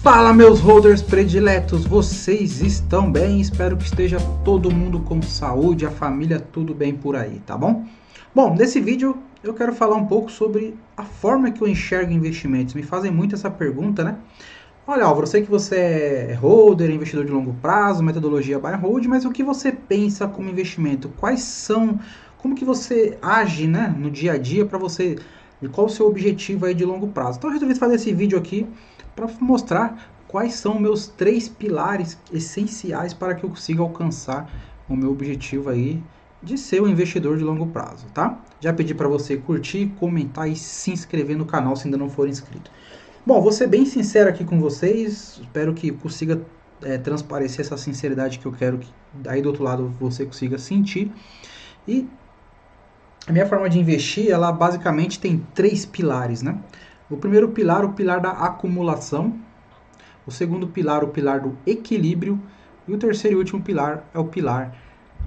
Fala, meus holders prediletos, vocês estão bem? Espero que esteja todo mundo com saúde, a família tudo bem por aí, tá bom? Bom, nesse vídeo eu quero falar um pouco sobre a forma que eu enxergo investimentos. Me fazem muito essa pergunta, né? Olha, Álvaro, eu sei que você é holder, investidor de longo prazo, metodologia buy and hold, mas o que você pensa como investimento? Como que você age, né, no dia a dia para você, e qual o seu objetivo aí de longo prazo? Então eu resolvi fazer esse vídeo aqui para mostrar quais são meus 3 pilares essenciais para que eu consiga alcançar o meu objetivo aí de ser um investidor de longo prazo, tá? Já pedi para você curtir, comentar e se inscrever no canal se ainda não for inscrito. Bom, vou ser bem sincero aqui com vocês, espero que consiga transparecer essa sinceridade que eu quero que aí do outro lado você consiga sentir. E a minha forma de investir, ela basicamente tem 3 pilares, né? O primeiro pilar, o pilar da acumulação. O segundo pilar, o pilar do equilíbrio. E o terceiro e último pilar é o pilar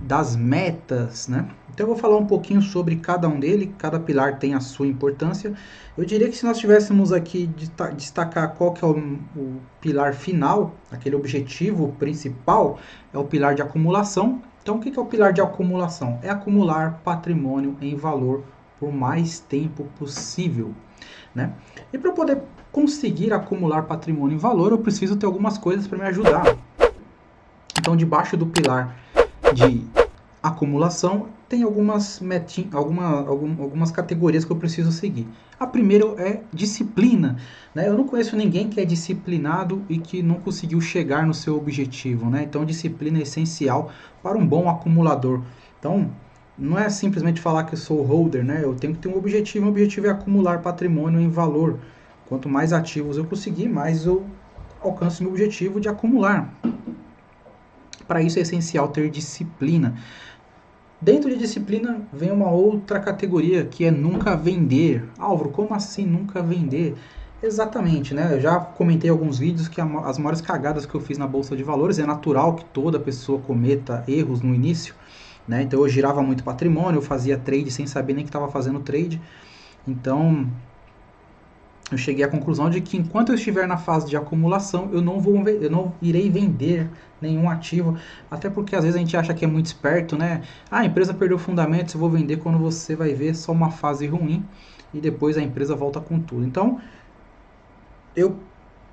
das metas, né? Então eu vou falar um pouquinho sobre cada um dele, cada pilar tem a sua importância. Eu diria que se nós tivéssemos aqui destacar qual que é o pilar final, aquele objetivo principal, é o pilar de acumulação. Então o que é o pilar de acumulação? É acumular patrimônio em valor por mais tempo possível, né? E para poder conseguir acumular patrimônio em valor, eu preciso ter algumas coisas para me ajudar. Então, debaixo do pilar de acumulação, tem algumas categorias que eu preciso seguir. A primeira é disciplina, né? Eu não conheço ninguém que é disciplinado e que não conseguiu chegar no seu objetivo, né? Então, disciplina é essencial para um bom acumulador. Então, não é simplesmente falar que eu sou holder, né? Eu tenho que ter um objetivo. O objetivo é acumular patrimônio em valor. Quanto mais ativos eu conseguir, mais eu alcanço meu objetivo de acumular. Para isso é essencial ter disciplina. Dentro de disciplina vem uma outra categoria que é nunca vender. Álvaro, como assim nunca vender? Exatamente, né? Eu já comentei em alguns vídeos que as maiores cagadas que eu fiz na Bolsa de Valores, é natural que toda pessoa cometa erros no início, né? Então eu girava muito patrimônio, eu fazia trade sem saber nem que estava fazendo trade. Então eu cheguei à conclusão de que enquanto eu estiver na fase de acumulação, eu não irei vender nenhum ativo, até porque às vezes a gente acha que é muito esperto, né? Ah, a empresa perdeu fundamentos, eu vou vender quando você vai ver só uma fase ruim e depois a empresa volta com tudo. Então, eu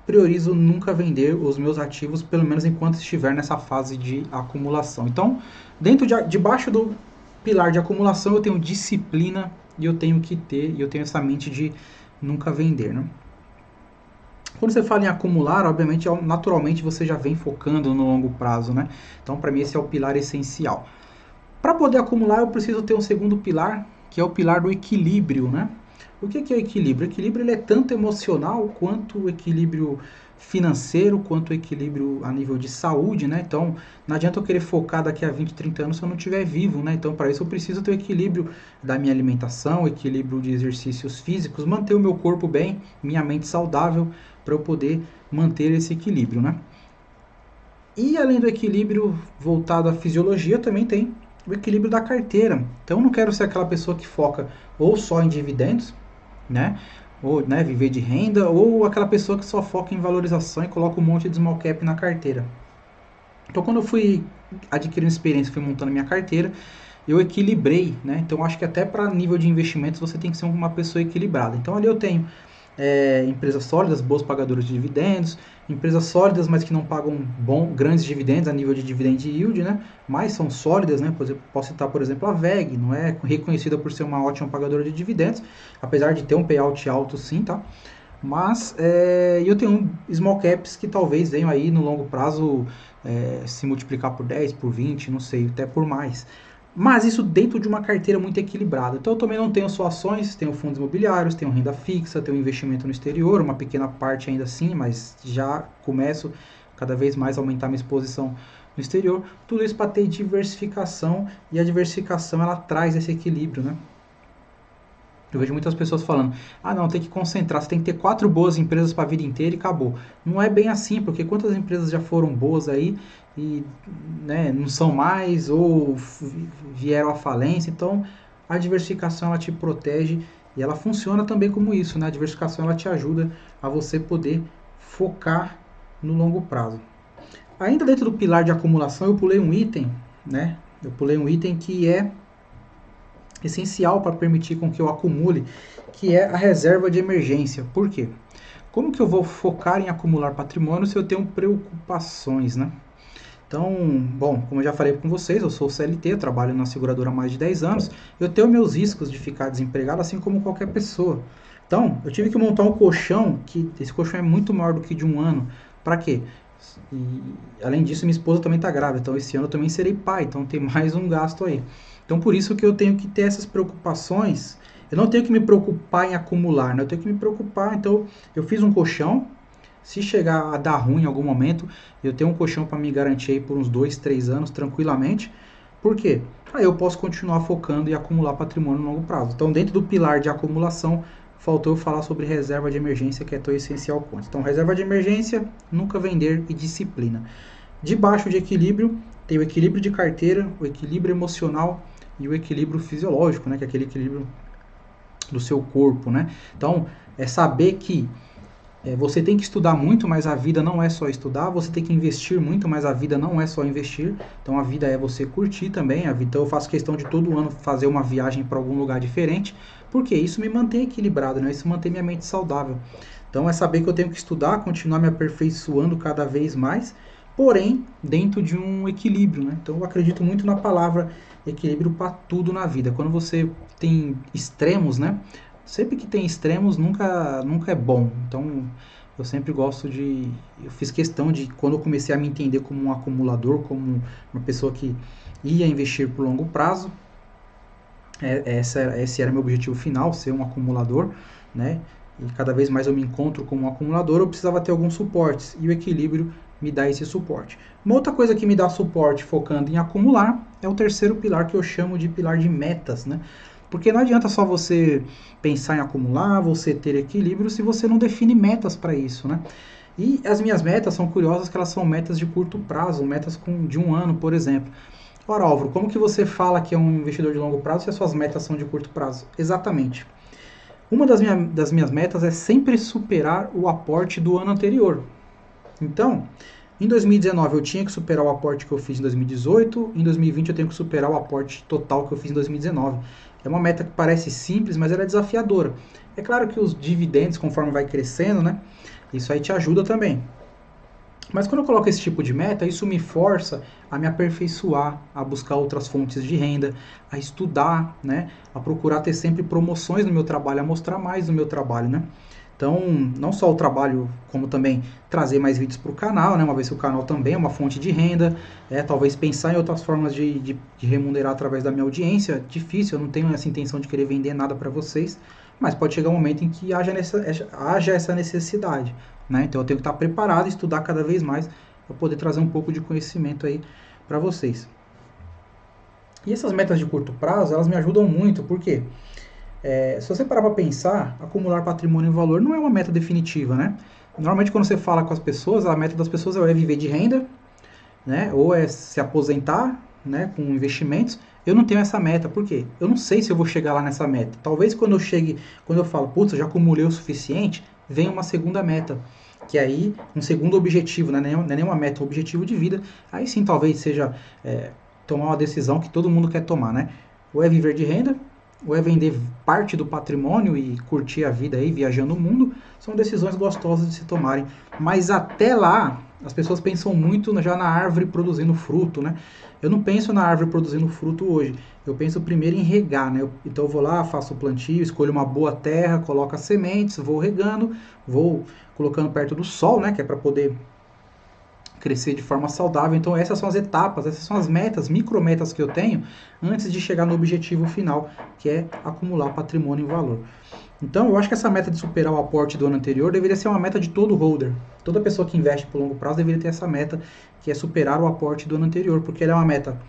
priorizo nunca vender os meus ativos, pelo menos enquanto estiver nessa fase de acumulação. Então, debaixo do pilar de acumulação, eu tenho disciplina e eu tenho essa mente de nunca vender, né? Quando você fala em acumular, obviamente, naturalmente você já vem focando no longo prazo, né? Então, para mim, esse é o pilar essencial. Para poder acumular, eu preciso ter um segundo pilar, que é o pilar do equilíbrio, né? O que é o equilíbrio? O equilíbrio ele é tanto emocional quanto o equilíbrio financeiro, quanto o equilíbrio a nível de saúde, né? Então, não adianta eu querer focar daqui a 20, 30 anos se eu não estiver vivo, né? Então, para isso eu preciso ter o equilíbrio da minha alimentação, o equilíbrio de exercícios físicos, manter o meu corpo bem, minha mente saudável, para eu poder manter esse equilíbrio, né? E além do equilíbrio voltado à fisiologia, também tem o equilíbrio da carteira. Então, eu não quero ser aquela pessoa que foca ou só em dividendos, né? Ou, né, viver de renda, ou aquela pessoa que só foca em valorização e coloca um monte de small cap na carteira. Então, quando eu fui adquirindo experiência, fui montando minha carteira, eu equilibrei, né? Então, acho que até para nível de investimentos você tem que ser uma pessoa equilibrada. Então, ali eu tenho empresas sólidas, boas pagadoras de dividendos, empresas sólidas, mas que não pagam grandes dividendos a nível de dividend yield, né? Mas são sólidas, né? Posso citar, por exemplo, a VEG, não é reconhecida por ser uma ótima pagadora de dividendos, apesar de ter um payout alto sim, tá? Mas eu tenho small caps que talvez venham aí no longo prazo se multiplicar por 10, por 20, não sei, até por mais. Mas isso dentro de uma carteira muito equilibrada. Então eu também não tenho só ações, tenho fundos imobiliários, tenho renda fixa, tenho investimento no exterior, uma pequena parte ainda assim, mas já começo cada vez mais a aumentar minha exposição no exterior. Tudo isso para ter diversificação, e a diversificação ela traz esse equilíbrio, né? Eu vejo muitas pessoas falando, ah não, tem que concentrar, você tem que ter 4 boas empresas para a vida inteira e acabou. Não é bem assim, porque quantas empresas já foram boas aí e né, não são mais ou vieram à falência. Então a diversificação ela te protege e ela funciona também como isso, né? A diversificação ela te ajuda a você poder focar no longo prazo. Ainda dentro do pilar de acumulação, eu pulei um item, né? Eu pulei um item que é essencial para permitir com que eu acumule, que é a reserva de emergência. Por quê? Como que eu vou focar em acumular patrimônio se eu tenho preocupações, né? Então, bom, como eu já falei com vocês, eu sou CLT, eu trabalho na seguradora há mais de 10 anos, eu tenho meus riscos de ficar desempregado, assim como qualquer pessoa. Então, eu tive que montar um colchão, que esse colchão é muito maior do que de um ano. Para quê? E, além disso, minha esposa também está grávida, então esse ano eu também serei pai, então tem mais um gasto aí. Então, por isso que eu tenho que ter essas preocupações. Eu não tenho que me preocupar em acumular, né? Eu tenho que me preocupar. Então, eu fiz um colchão. Se chegar a dar ruim em algum momento, eu tenho um colchão para me garantir aí por uns 2, 3 anos tranquilamente. Por quê? Aí eu posso continuar focando e acumular patrimônio no longo prazo. Então, dentro do pilar de acumulação, faltou eu falar sobre reserva de emergência, que é tão essencial quanto. Então, reserva de emergência, nunca vender e disciplina. Debaixo de equilíbrio, tem o equilíbrio de carteira, o equilíbrio emocional e o equilíbrio fisiológico, né? Que é aquele equilíbrio do seu corpo, né? Então, é saber que você tem que estudar muito, mas a vida não é só estudar. Você tem que investir muito, mas a vida não é só investir. Então a vida é você curtir também. Então eu faço questão de todo ano fazer uma viagem para algum lugar diferente, porque isso me mantém equilibrado, né? Isso mantém minha mente saudável. Então é saber que eu tenho que estudar, continuar me aperfeiçoando cada vez mais, porém dentro de um equilíbrio, né? Então eu acredito muito na palavra equilíbrio para tudo na vida. Quando você tem extremos, né? Sempre que tem extremos, nunca é bom. Então, eu sempre gosto de... Eu fiz questão de, quando eu comecei a me entender como um acumulador, como uma pessoa que ia investir por longo prazo, esse era meu objetivo final, ser um acumulador, né? E cada vez mais eu me encontro como um acumulador, eu precisava ter alguns suportes, e o equilíbrio me dá esse suporte. Uma outra coisa que me dá suporte focando em acumular é o terceiro pilar, que eu chamo de pilar de metas, né? Porque não adianta só você pensar em acumular, você ter equilíbrio, se você não define metas para isso, né? E as minhas metas são curiosas, que elas são metas de curto prazo, metas de um ano, por exemplo. Ora, Álvaro, como que você fala que é um investidor de longo prazo se as suas metas são de curto prazo? Exatamente. Uma das minhas metas é sempre superar o aporte do ano anterior. Então, em 2019 eu tinha que superar o aporte que eu fiz em 2018, em 2020 eu tenho que superar o aporte total que eu fiz em 2019. É uma meta que parece simples, mas ela é desafiadora. É claro que os dividendos, conforme vai crescendo, né, isso aí te ajuda também. Mas quando eu coloco esse tipo de meta, isso me força a me aperfeiçoar, a buscar outras fontes de renda, a estudar, né, a procurar ter sempre promoções no meu trabalho, a mostrar mais no meu trabalho, né. Então, não só o trabalho, como também trazer mais vídeos para o canal, né? Uma vez que o canal também é uma fonte de renda, talvez pensar em outras formas de remunerar através da minha audiência. Difícil, eu não tenho essa intenção de querer vender nada para vocês, mas pode chegar um momento em que haja essa necessidade, né? Então eu tenho que estar preparado e estudar cada vez mais para poder trazer um pouco de conhecimento aí para vocês. E essas metas de curto prazo, elas me ajudam muito, por quê? Se você parar para pensar, acumular patrimônio em valor não é uma meta definitiva, né? Normalmente quando você fala com as pessoas, a meta das pessoas é viver de renda, né? Ou é se aposentar, né? Com investimentos. Eu não tenho essa meta, por quê? Eu não sei se eu vou chegar lá nessa meta. Talvez quando eu falo, putz, eu já acumulei o suficiente, venha uma segunda meta. Que aí, um segundo objetivo, né? Não é nem uma meta, é um objetivo de vida. Aí sim, talvez seja tomar uma decisão que todo mundo quer tomar, né? Ou é viver de renda, ou é vender parte do patrimônio e curtir a vida aí, viajando o mundo. São decisões gostosas de se tomarem. Mas até lá, as pessoas pensam muito já na árvore produzindo fruto, né? Eu não penso na árvore produzindo fruto hoje. Eu penso primeiro em regar, né? Então eu vou lá, faço o plantio, escolho uma boa terra, coloco as sementes, vou regando, vou colocando perto do sol, né? Que é para poder crescer de forma saudável. Então essas são as etapas, essas são as metas, micrometas que eu tenho antes de chegar no objetivo final, que é acumular patrimônio em valor. Então eu acho que essa meta de superar o aporte do ano anterior deveria ser uma meta de todo holder. Toda pessoa que investe por longo prazo deveria ter essa meta, que é superar o aporte do ano anterior, porque ela é uma meta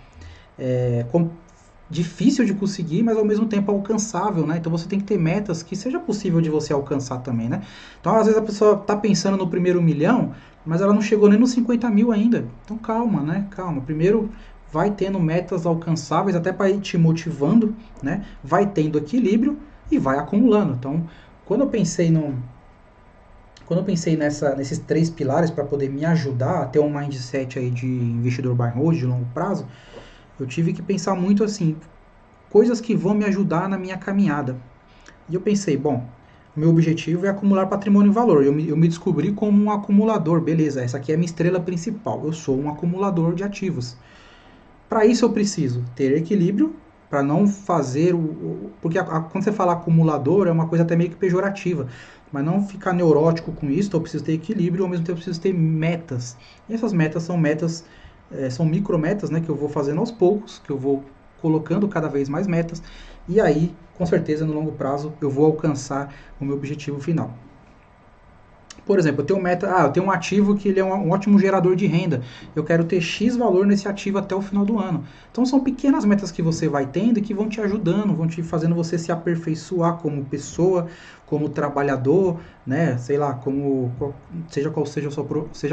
difícil de conseguir, mas ao mesmo tempo alcançável, né? Então você tem que ter metas que seja possível de você alcançar também, né? Então às vezes a pessoa está pensando no primeiro milhão, mas ela não chegou nem nos 50 mil ainda. Então calma, né? Calma. Primeiro vai tendo metas alcançáveis até para ir te motivando, né? Vai tendo equilíbrio e vai acumulando. Então, quando eu pensei quando eu pensei nesses 3 pilares para poder me ajudar a ter um mindset aí de investidor buy and hold de longo prazo, eu tive que pensar muito assim, coisas que vão me ajudar na minha caminhada. E eu pensei, bom, meu objetivo é acumular patrimônio e valor. Eu me descobri como um acumulador, beleza, essa aqui é a minha estrela principal. Eu sou um acumulador de ativos. Para isso eu preciso ter equilíbrio, para não fazer porque quando você fala acumulador é uma coisa até meio que pejorativa, mas não ficar neurótico com isso, eu preciso ter equilíbrio, ao mesmo tempo eu preciso ter metas. E essas metas, são micrometas, né, que eu vou fazendo aos poucos, que eu vou colocando cada vez mais metas, e aí, com certeza, no longo prazo, eu vou alcançar o meu objetivo final. Por exemplo, eu tenho um ativo que ele é um ótimo gerador de renda. Eu quero ter X valor nesse ativo até o final do ano. Então são pequenas metas que você vai tendo e que vão te ajudando, vão te fazendo você se aperfeiçoar como pessoa, como trabalhador, né? Sei lá, seja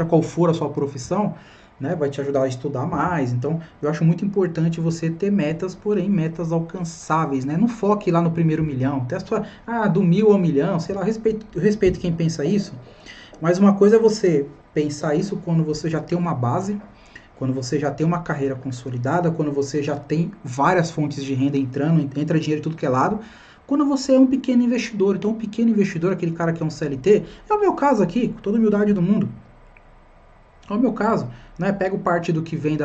qual for a sua profissão, né? Vai te ajudar a estudar mais. Então, eu acho muito importante você ter metas, porém metas alcançáveis, né? Não foque lá no primeiro milhão. Até do 1.000 ao milhão, sei lá, eu respeito quem pensa isso. Mas uma coisa é você pensar isso quando você já tem uma base, quando você já tem uma carreira consolidada, quando você já tem várias fontes de renda entrando, entra dinheiro de tudo que é lado, quando você é um pequeno investidor. Então, um pequeno investidor, aquele cara que é um CLT, é o meu caso aqui, com toda a humildade do mundo. É o meu caso, né? Pego parte do que vem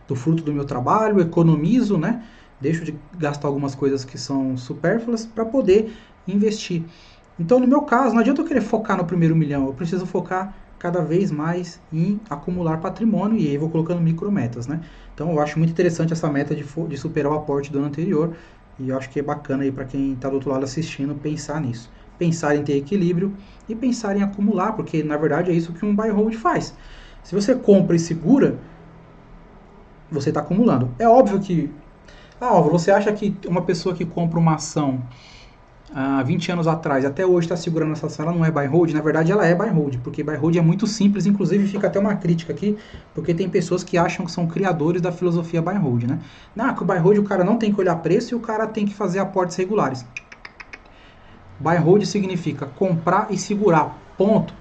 do fruto do meu trabalho, economizo, né? Deixo de gastar algumas coisas que são supérfluas para poder investir. Então, no meu caso, não adianta eu querer focar no primeiro milhão, eu preciso focar cada vez mais em acumular patrimônio e aí vou colocando micrometas, né? Então, eu acho muito interessante essa meta de superar o aporte do ano anterior e eu acho que é bacana aí para quem está do outro lado assistindo pensar nisso. Pensar em ter equilíbrio e pensar em acumular, porque na verdade é isso que um buy and hold faz. Se você compra e segura, você está acumulando. É óbvio que... Álvaro, você acha que uma pessoa que compra uma ação há 20 anos atrás, até hoje está segurando essa ação, ela não é buy and hold? Na verdade, ela é buy and hold, porque buy and hold é muito simples, inclusive fica até uma crítica aqui, porque tem pessoas que acham que são criadores da filosofia buy and hold, né? Que o buy and hold o cara não tem que olhar preço e o cara tem que fazer aportes regulares. Buy and hold significa comprar e segurar, ponto.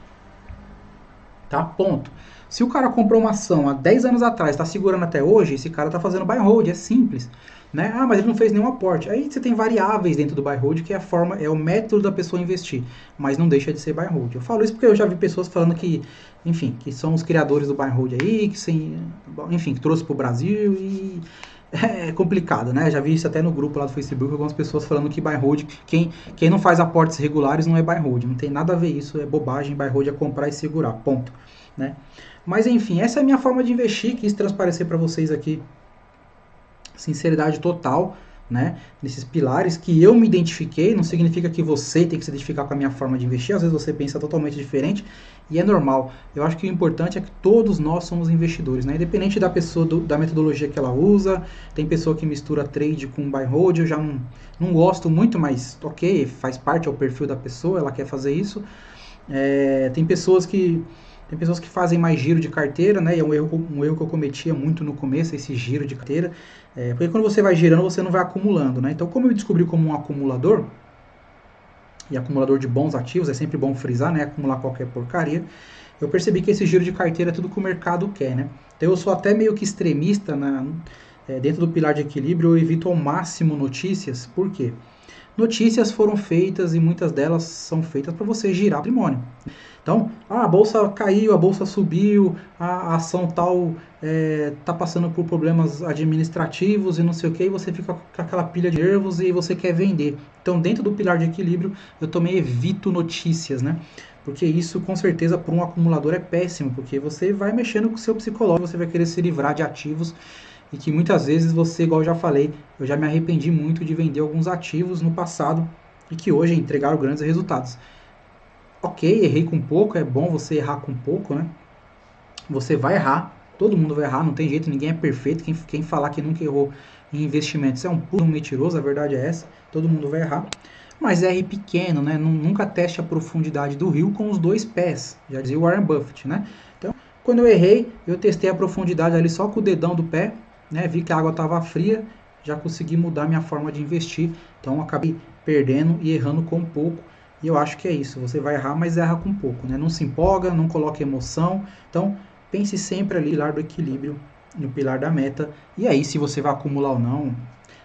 Tá? Ponto. Se o cara comprou uma ação há 10 anos atrás, está segurando até hoje, esse cara está fazendo buy and hold, é simples. Né? Mas ele não fez nenhum aporte. Aí você tem variáveis dentro do buy and hold, que é o método da pessoa investir, mas não deixa de ser buy and hold. Eu falo isso porque eu já vi pessoas falando que, enfim, que são os criadores do buy and hold aí, que trouxe para o Brasil e é complicado, né? Já vi isso até no grupo lá do Facebook, algumas pessoas falando que buy and hold, quem não faz aportes regulares não é buy and hold. Não tem nada a ver isso, é bobagem. Buy and hold é comprar e segurar, ponto. Né? Mas enfim, essa é a minha forma de investir, quis transparecer para vocês aqui sinceridade total, né, nesses pilares que eu me identifiquei. Não significa que você tem que se identificar com a minha forma de investir, às vezes você pensa totalmente diferente e é normal. Eu acho que o importante é que todos nós somos investidores, né, independente da pessoa, da metodologia que ela usa. Tem pessoa que mistura trade com buy and hold, eu já não gosto muito, mas ok, faz parte, é o perfil da pessoa, ela quer fazer isso. Tem pessoas que fazem mais giro de carteira, né? E é um erro que eu cometia muito no começo, esse giro de carteira. Porque quando você vai girando, você não vai acumulando, né? Então, como eu me descobri como um acumulador, e acumulador de bons ativos, é sempre bom frisar, né? Acumular qualquer porcaria. Eu percebi que esse giro de carteira é tudo que o mercado quer, né? Então, eu sou até meio que extremista dentro do pilar de equilíbrio, eu evito ao máximo notícias. Por quê? Notícias foram feitas e muitas delas são feitas para você girar patrimônio. Então, a bolsa caiu, a bolsa subiu, a ação tal está passando por problemas administrativos e não sei o que, e você fica com aquela pilha de nervos e você quer vender. Então, dentro do pilar de equilíbrio, eu também evito notícias, né? Porque isso, com certeza, para um acumulador é péssimo, porque você vai mexendo com o seu psicológico, você vai querer se livrar de ativos e que muitas vezes você, igual eu já falei, eu já me arrependi muito de vender alguns ativos no passado e que hoje entregaram grandes resultados. Ok, errei com pouco, é bom você errar com pouco, né? Você vai errar, todo mundo vai errar, não tem jeito, ninguém é perfeito. Quem falar que nunca errou em investimentos é um puro mentiroso, a verdade é essa, todo mundo vai errar. Mas erre pequeno, né? Nunca teste a profundidade do rio com os 2 pés, já dizia o Warren Buffett, né? Então, quando eu errei, eu testei a profundidade ali só com o dedão do pé, né? Vi que a água estava fria, já consegui mudar minha forma de investir, então acabei perdendo e errando com pouco. E eu acho que é isso, você vai errar, mas erra com pouco, né? Não se empolga, não coloque emoção. Então, pense sempre ali no pilar do equilíbrio, no pilar da meta. E aí, se você vai acumular ou não,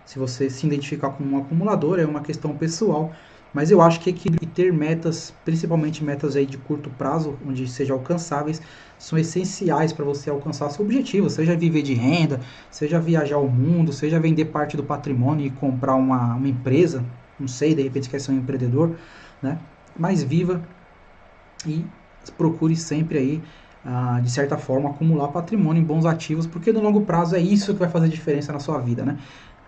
se você se identificar como um acumulador, é uma questão pessoal. Mas eu acho que ter metas, principalmente metas aí de curto prazo, onde sejam alcançáveis, são essenciais para você alcançar seu objetivo, seja viver de renda, seja viajar ao mundo, seja vender parte do patrimônio e comprar uma empresa, não sei, de repente quer ser um empreendedor, né? Mas viva e procure sempre aí, de certa forma, acumular patrimônio em bons ativos, porque no longo prazo é isso que vai fazer diferença na sua vida, né?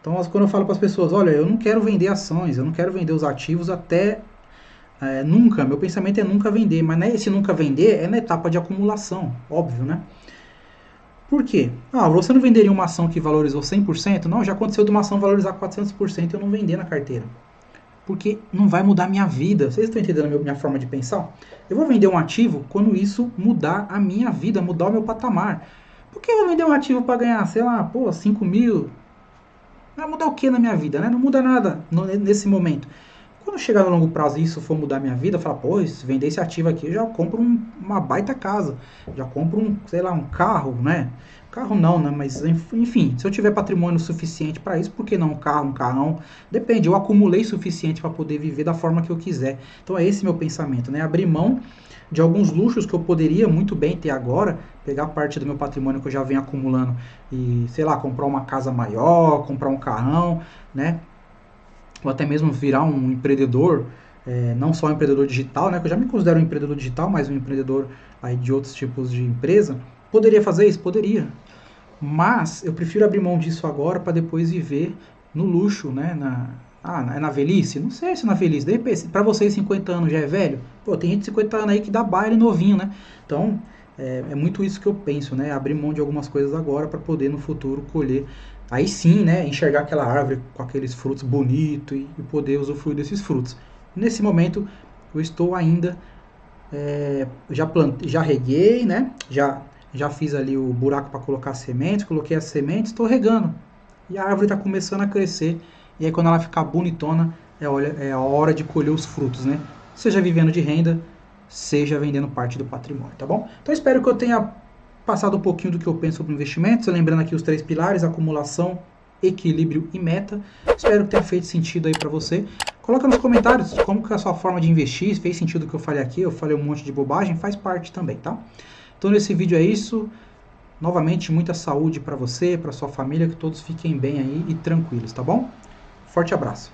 Então, quando eu falo para as pessoas, olha, eu não quero vender ações, eu não quero vender os ativos até nunca, meu pensamento é nunca vender, mas não é esse nunca vender, é na etapa de acumulação, óbvio, né? Por quê? Você não venderia uma ação que valorizou 100%? Não, já aconteceu de uma ação valorizar 400% e eu não vender na carteira. Porque não vai mudar a minha vida. Vocês estão entendendo a minha forma de pensar? Eu vou vender um ativo quando isso mudar a minha vida, mudar o meu patamar. Por que eu vou vender um ativo para ganhar, sei lá, 5 mil? Vai mudar o que na minha vida, né? Não muda nada nesse momento. Quando chegar no longo prazo e isso for mudar minha vida, eu falo, pô, se vender esse ativo aqui, eu já compro uma baita casa. Já compro sei lá, um carro, né? Carro não, né? Mas enfim, se eu tiver patrimônio suficiente para isso, por que não um carro, um carrão? Depende, eu acumulei suficiente para poder viver da forma que eu quiser. Então é esse meu pensamento, né? Abrir mão de alguns luxos que eu poderia muito bem ter agora, pegar parte do meu patrimônio que eu já venho acumulando e, sei lá, comprar uma casa maior, comprar um carrão, né? Ou até mesmo virar um empreendedor, não só um empreendedor digital, né? Que eu já me considero um empreendedor digital, mas um empreendedor aí de outros tipos de empresa. Poderia fazer isso? Poderia. Mas eu prefiro abrir mão disso agora para depois viver no luxo, né? Na velhice? Não sei se na velhice. De repente, para vocês 50 anos já é velho? Pô, tem gente de 50 anos aí que dá baile novinho, né? Então, é muito isso que eu penso, né? Abrir mão de algumas coisas agora para poder no futuro colher. Aí sim, né? Enxergar aquela árvore com aqueles frutos bonitos e poder usufruir desses frutos. Nesse momento, eu estou ainda já reguei, né? Já fiz ali o buraco para colocar as sementes, coloquei as sementes, estou regando. E a árvore está começando a crescer. E aí quando ela ficar bonitona, é a hora de colher os frutos, né? Seja vivendo de renda, seja vendendo parte do patrimônio, tá bom? Então espero que eu tenha passado um pouquinho do que eu penso sobre investimentos, lembrando aqui os 3 pilares, acumulação, equilíbrio e meta. Espero que tenha feito sentido aí para você. Coloca nos comentários como que é a sua forma de investir, se fez sentido o que eu falei aqui, eu falei um monte de bobagem, faz parte também, tá? Então nesse vídeo é isso. Novamente, muita saúde para você, para sua família, que todos fiquem bem aí e tranquilos, tá bom? Forte abraço.